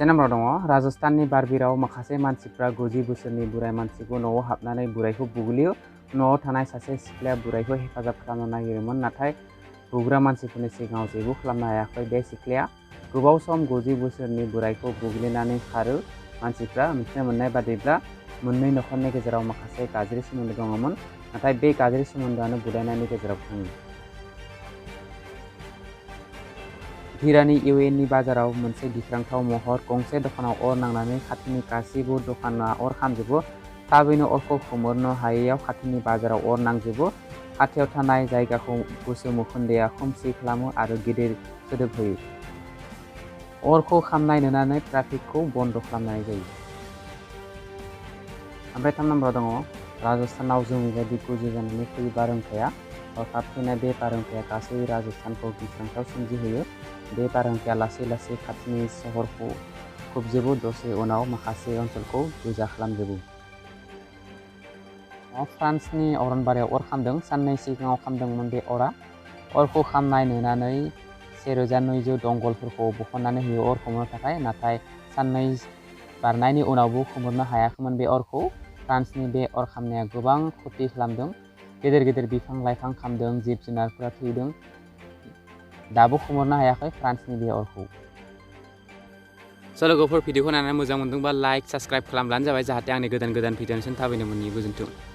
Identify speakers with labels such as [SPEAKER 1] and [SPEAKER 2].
[SPEAKER 1] से नाम्बाराव दङ राजस्थाननि बारबिराव माखासे मानसिफ्रा 90 बोसोरनि बुराय मानसिखौ न'आव हाबनानै बुरायखौ बुग्लियो। न'आव थानाय सासे सिख्लाया बुरायखौ हेफाजाब खालामनो नागिरोमोन, नाथाय बुग्रा मानसिफोरनि सिगाङाव जेबो खालामनो हायाखै। बे सिख्लाया गोबाव सम 90 बोसोरनि बुरायखौ बुग्लिनानै खारो। मानसिफ्रा मिथिनो मोननाय बादिब्ला मोननै नखरनि गेजेराव माखासे गाज्रि सोमोन्दो दङमोन, नाथाय बे गाज्रि सोमोन्दोआनो बुलायनायनि गेजेराव थाङो। भिरानि इउएननि बाजाराव मोनसे गिख्रांथाव महर। गंसे दखानाव अर नांनानै खाथिनि गासिबो दखाना अर खामजोबो। थाबैनो अरखौ खोमोरनो हायैयाव खाथिनि बाजाराव अर नांजोबो। खाथियाव थानाय जायगाखौ गोसोम उखुन्दैआ खोमसि खालामो आरो गिदिर सोदोब होयो। अरखौ खामनाय नुनानै ट्राफिकखौ बन्द खालामनाय जायो। ओमफ्राय 3 नाम्बाराव दङ राजस्थानाव जोमै बायदि गुजु जानानै फैयो बारहुंखाया। हरखाब फैनाय बे बारहुंखाया गासै राजस्थानखौ गिख्रांथाव सोमजिहोयो। बे बारहुंखाया लासै लासै खाथिनि सहरखौ खोबजोबो, दसे उनाव माखासे ओनसोलखौ गोजा खालामजोबो। फ्रान्सनि अरनबारियाव अर खामदों। साननै सिगाङाव खामदोंमोन बे अरा। अरखौ खामनाय नुनानै 1200 दंगलफोरखौ बख'नानै होयो अर खोमोरनो थाखाय, नाथाय साननै बारनायनि उनावबो खोमोरनो हायाखैमोन बे अरखौ। फ्रान्सनि बे अर खामनाया गोबां खथि खालामदों। गेदेर गेदेर बिफां लाइफां खामदों, जिब जुनारफोरा थैदों। दाबो खोमोरनो हायाखै फ्रान्सनि बे अरखौ। लोगोफोर भिडिअखौ नायनानै मोजां मोनदोंबा लाइक साबस्क्राइब खालामब्लानो जाबाय, जाहाथे आंनि गोदान भिडिअ नोंसोर थाबैनो मोनहैयो। गोजोन्थों।